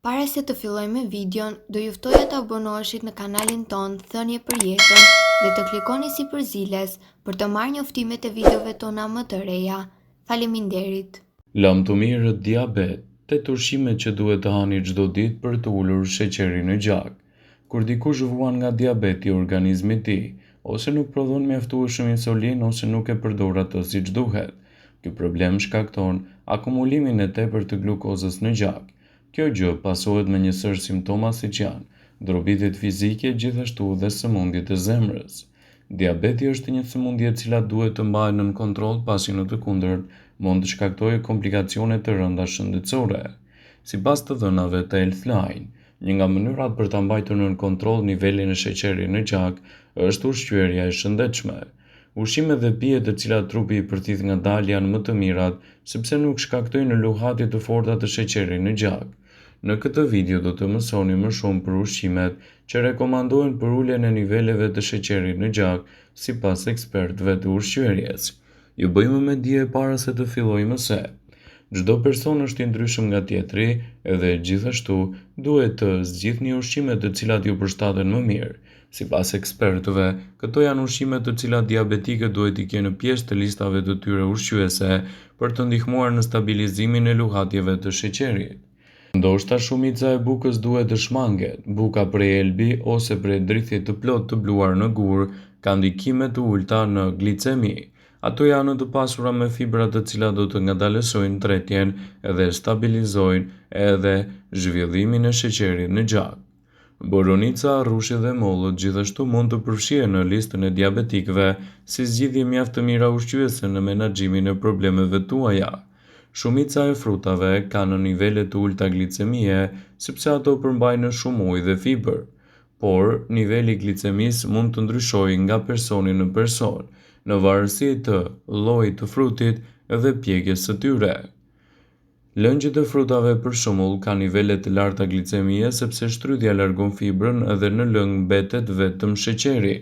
Para se të fillojmë me videon, do ju ftoja të abonoheshit në kanalin ton Thënie për Jetën dhe të klikoni si përziles për të marrë njoftimet e videove tona më të reja. Faleminderit. Lam të mirë diabet, 8 ushqime që duhet të hani çdo ditë për të ulur sheqerin në gjak. Kur dikush vuan nga diabeti i organizmit të tij, ose nuk prodhon mjaftueshëm insulin ose nuk e përdor atë siç duhet, ky problem shkakton akumulimin e tepërt të glukozës në gjak. Kjo gjë pasohet me një sër simptoma siç janë drobitit fizike, gjithashtu dhe sëmundjet e zemrës. Diabeti është një sëmundje e cila duhet të mbahet nën kontroll, pasi në të kundërt mund të shkaktojë komplikacione të rënda shëndetësore. Sipas të dhënave të Healthline, një nga mënyrat për ta mbajtur nën kontroll nivelin e sheqerit në gjak është ushqyerja e shëndetshme. Ushqimet dhe pijet të cilat trupi i përthith ngadalë janë më të mirat sepse nuk shkaktojnë luhatje të forta të sheqerit në gjak. Në këtë video do të mësoni më shumë për ushqimet që rekomandohen për uljen e niveleve të sheqerit në gjak sipas ekspertëve të ushqyerjes. Ju bëjmë me dije para se të fillojmë se çdo person është i ndryshëm nga tjetri edhe gjithashtu duhet të zgjidhni ushqime të cilat ju përshtaten më mirë. Sipas ekspertëve, këto janë ushqime të cilat diabetikët duhet i kenë pjesë të listave të tyre ushqyese për të ndihmuar në stabilizimin e luhatjeve të sheqerit. Ndoshta shumica e bukës duhet të shmanget. Buka prej elbi ose prej drithit të plot të bluar në gur ka ndikime të ulta në glicemi. Ato janë të pasura me fibra të cilat do të ngadalësojnë tretjen edhe stabilizojnë edhe zhvillimin e sheqerit në gjak. Boronica, rrushi dhe mollët gjithashtu mund të përfshihen në listën e diabetikëve si zgjidhje mjaft të mira ushqyese në menaxhimin e problemeve tuaja. Shumica e frutave kanë nivele të ulta glicemie sepse ato përmbajnë shumë ujë dhe fibër, por niveli i glicemisë mund të ndryshojë nga personi në person, në varësi të llojit të frutit dhe pjekjes së tyre. Lëngjët e frutave për shembull kanë nivele të larta glicemie sepse shtrydhja largon fibrën dhe në lëng mbetet vetëm sheqeri.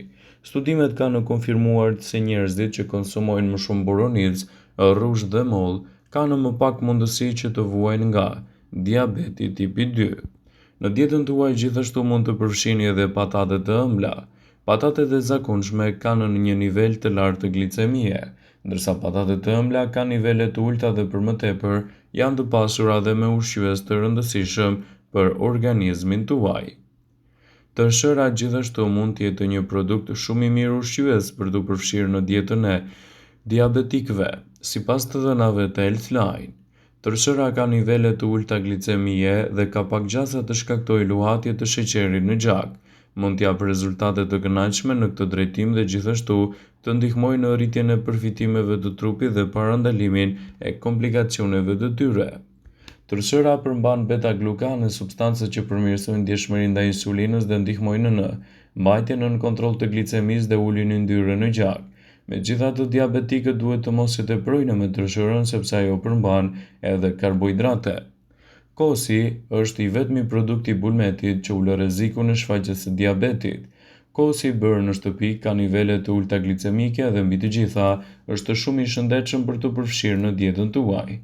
Studimet kanë konfirmuar se njerëzit që konsumojnë më shumë boronicë, rrush dhe mollë kanë më pak mundësi që të vuajnë nga diabeti tipi 2. Në dietën tuaj gjithashtu mund të përfshini edhe patatet e ëmbla. Patatet e zakonshme kanë një nivel të lartë të glicemie, ndërsa patatet e ëmbla kanë nivele të ulta dhe për më tepër janë të pasura dhe me ushqyes të rëndësishëm për organizmin tuaj. Tërshëra gjithashtu mund të jetë një produkt shumë i mirë ushqyes për të përfshirë në dietën e diabetikëve. Sipas të dhënave të Healthline, tërshëra ka nivele të ulta glicemie dhe ka pak gjasa të shkaktojë luhatje të sheqerit në gjak. Mund të japë rezultate të kënaqshme në këtë drejtim dhe gjithashtu të ndihmojë në rritjen e përfitimeve të trupit dhe parandalimin e komplikacioneve të tyre. Tërshëra përmban beta-glukane, substanca që përmirësojnë ndjeshmërinë ndaj insulinës dhe ndihmojnë në mbajtjen nën kontroll të glicemisë dhe uljen e yndyrës në gjak. Megjithatë, diabetikët duhet të mos e teprojnë me tërshërën sepse ajo përmban edhe karbohidrate. Kosi është i vetmi produkt i bulmetit që ulë rrezikun e shfaqjes së diabetit. Kosi i bërë në shtëpi ka nivele të ulta glicemike dhe mbi të gjitha është shumë i shëndetshëm për të përfshirë në dietën tuaj.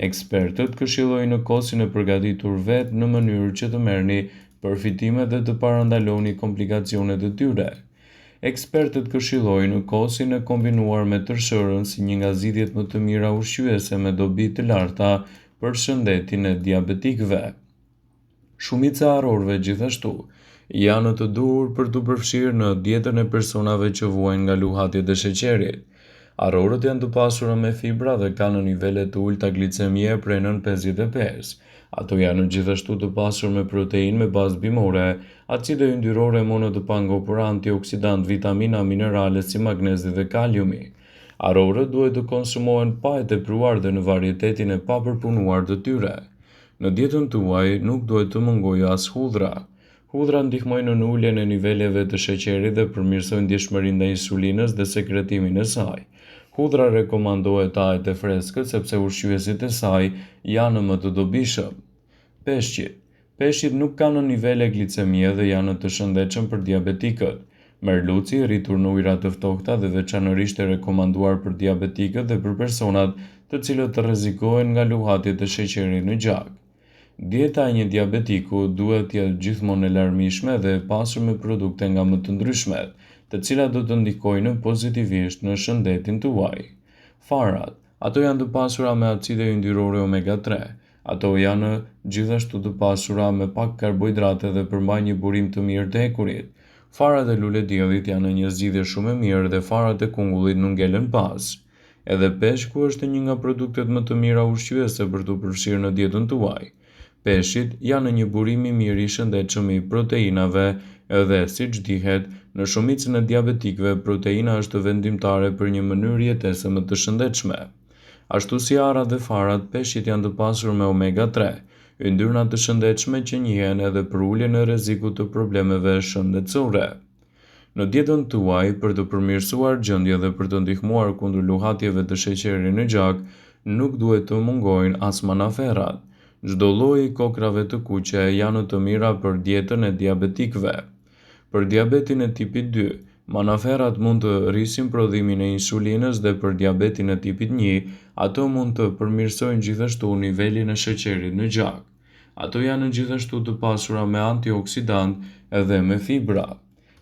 Ekspertët këshillojnë kosin e përgatitur vetë në mënyrë që të merrni përfitime dhe të parandaloni komplikacionet e tyre. Ekspertët këshillojnë kosin e kombinuar me tërshërën si një nga zgjidhjet më të mira ushqyese me dobi të larta për shëndetin e diabetikëve. Shumica e arrorëve gjithashtu janë të duhur për të përfshirë në dietën e personave që vuajnë nga luhatjet e sheqerit. Arrorët janë të pasura me fibra dhe kanë nivele të ulta glicemie prej nën 55. Ato janë gjithashtu të pasur me proteinë me bazë bimore, acide yndyrore, monotë-pangopura, antioksidant, vitamina, minerale si magnezi dhe kaliumi. Arrorët duhet të konsumohen pa e tepruar dhe në varietetin e papërpunuar të tyre. Në dietën tuaj nuk duhet të mungojë as hudhra. Hudhra ndihmojnë në uljen e niveleve të sheqerit dhe përmirësojnë ndjeshmërinë ndaj insulinës dhe sekretimin e saj. Hudhra rekomandohet ajet e freskët sepse ushqyesit e saj janë më të dobishëm. Peshqit. Peshqit nuk kanë nivele glicemie dhe janë të shëndetshëm për diabetikët. Merluci, rritur në ujëra të ftohta dhe veçanërisht e rekomanduar për diabetikët dhe për personat të cilët rrezikohen nga luhatjet e sheqerit në gjak. Dieta e një diabetiku duhet të jetë gjithmonë e larmishme dhe e pasur me produkte nga më të ndryshmet, të cilat do të ndikojnë pozitivisht në shëndetin tuaj. Farat, ato janë të pasura me acide yndyrore omega 3. Ato janë gjithashtu të pasura me pak karbohidrate dhe përmbajnë një burim të mirë të hekurit. Farat e lule diellit janë një zgjidhje shumë e mirë dhe farat e kungullit nuk ngelen pas. Edhe peshku është një nga produktet më të mira ushqyese për të përfshirë në dietën tuaj. Peshqit janë një burim i mirë i shëndetshëm i proteinave edhe, siç dihet, në shumicën e diabetikëve proteina është vendimtare për një mënyrë jetese më të shëndetshme. Ashtu si arrat dhe farat, peshqit janë të pasur me omega 3, yndyrna të shëndetshme që njihen edhe për uljen e rrezikut të problemeve shëndetësore. Në dietën tuaj, për të përmirësuar gjendjen dhe për të ndihmuar kundër luhatjeve të sheqerit në gjak, nuk duhet të mungojnë as manaferat. Çdo lloj i kokrave të kuqe janë të mira për dietën e diabetikëve. Për diabetin e tipit 2, manaferat mund të rrisin prodhimin e insulinës dhe për diabetin e tipit 1, ato mund të përmirësojnë gjithashtu nivelin e sheqerit në gjak. Ato janë gjithashtu të pasura me antioksidant edhe me fibra.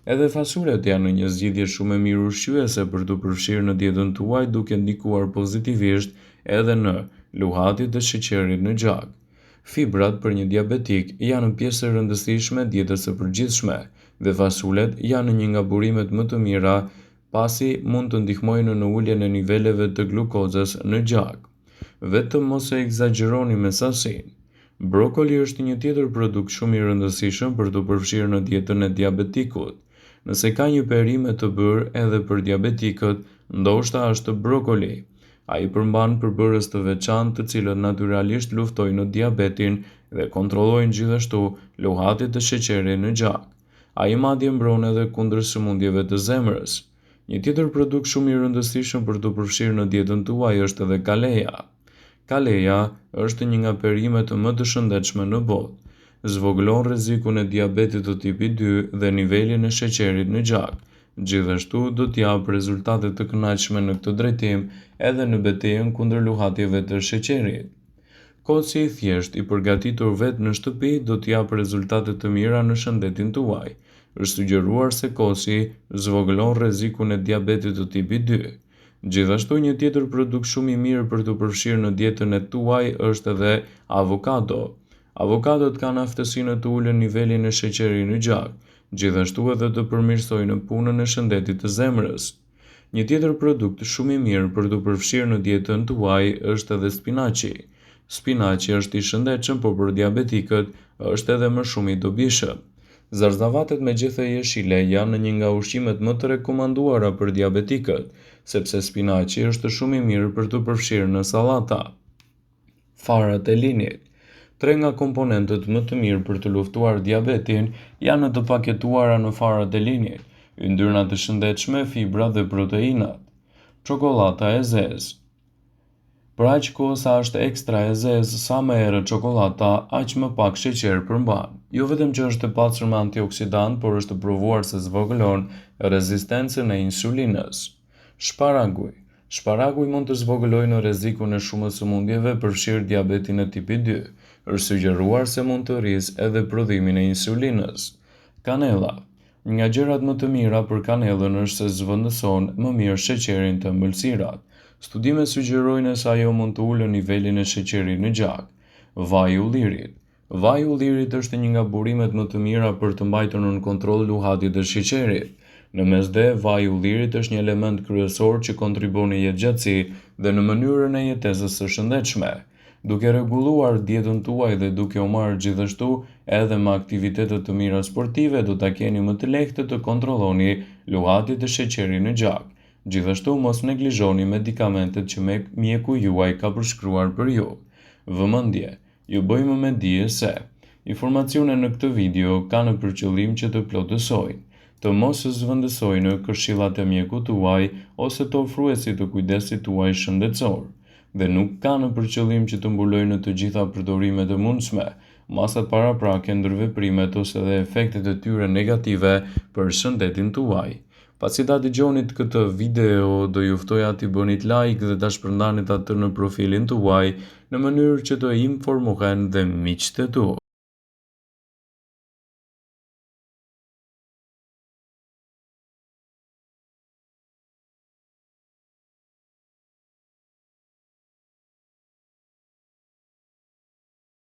Edhe fasulet janë një zgjidhje shumë e mirë ushqyese për të përfshirë në dietën tuaj duke ndikuar pozitivisht edhe në luhatjet e sheqerit në gjak. Fibrat për një diabetik janë pjesë e rëndësishme e dietës së përgjithshme dhe fasulet janë një nga burimet më të mira pasi mund të ndihmojnë në uljen e niveleve të glukozës në gjak. Vetëm mos e egzagjeroni me sasinë. Brokoli është një tjetër produkt shumë i rëndësishëm për të përfshirë në dietën e diabetikut. Nëse ka një perime të bërë edhe për diabetikët, ndoshta është brokoli. Ai përmban përbërës të veçantë të cilët natyralisht luftojnë diabetin dhe kontrollojnë gjithashtu luhatjet e sheqerit në gjak. Ai madje mbron edhe kundër sëmundjeve të zemrës. Një tjetër produkt shumë i rëndësishëm për të përfshirë në dietën tuaj është edhe kaleja. Kaleja është një nga perimet më të shëndetshme në botë. Zvogëlon rrezikun e diabetit të tipit 2 dhe nivelin e sheqerit në gjak. Gjithashtu do t'jap rezultate të kënaqshme në këtë drejtim edhe në betejën kundër luhatjeve të sheqerit. Koci i thjesht i përgatitur vetë në shtëpi do t'jap rezultate të mira në shëndetin tuaj. Është sugjeruar se koci zvogëlon rrezikun e diabetit të tipit 2. Gjithashtu një tjetër produkt shumë i mirë për të përfshirë në dietën e tuaj është edhe avokado. Avokadot kanë aftësinë të ulën nivelin e sheqerit në gjak, gjithashtu edhe të përmirësojnë punën e shëndetit të zemrës. Një tjetër produkt shumë i mirë për të përfshirë në dietën tuaj është edhe spinaçi. Spinaçi është i shëndetshëm, por për diabetikët është edhe më shumë i dobishëm. Zarzavatet me gjethe jeshile janë një nga ushqimet më të rekomanduara për diabetikët, sepse spinaçi është shumë i mirë për të përfshirë në sallata. Farat e linit. 3 nga komponentët më të mirë për të luftuar diabetin janë të paketuara në farat e linit, yndyrna të shëndetshme, fibra dhe proteinat. Çokolata e zezë. Për aq kohë sa është ekstra e zezë, sa më erë çokolata, aq më pak sheqer përmban. Jo vetëm që është e pasur me antioksidant, por është provuar se zvogëlon rezistencën e insulinës. Shparaguj. Shparaguj mund të zvogëlojë në rrezikun e shumës sëmundjeve përfshirë diabetin e tipit 2. Është sugjeruar se mund të rrisë edhe prodhimin e insulinës. Kanella. Një nga gjërat më të mira për kanellën është se zvendëson më mirë sheqerin të ëmbëlsirat. Studimet sugjerojnë se ajo mund të ulë nivelin e sheqerit në gjak. Vaji i ullirit. Vaji i ullirit është një nga burimet më të mira për të mbajtur në kontroll luhatjet e sheqerit. Në mesdhe, vaji i ullirit është një element kryesor që kontribon në jetëgjatësi dhe në mënyrën e jetesës së shëndetshme. Duke rregulluar dietën tuaj dhe duke u marrë gjithashtu edhe me aktivitete të mira sportive, do ta keni më të lehtë të kontrolloni luhatjet e sheqerit në gjak. Gjithashtu mos neglizhoni medikamentet që mjeku juaj ka përshkruar për ju. Vëmendje, ju bëjmë me dije se informacionet në këtë video kanë për qëllim që të plotësojnë, të mos zvendësojnë këshillat e mjekut tuaj ose të ofruesit të kujdesit tuaj shëndetësor, dhe nuk kanë për qëllim që të mbulojnë të gjitha përdorimet e mundshme, masat paraprake, ndërveprimet ose dhe efektet e tyre negative për shëndetin tuaj. Pasi ta dëgjonit këtë video, do ju ftoja t'i bënit like dhe ta shpërndanit atë në profilin tuaj në mënyrë që të informohen dhe miqtë tuaj.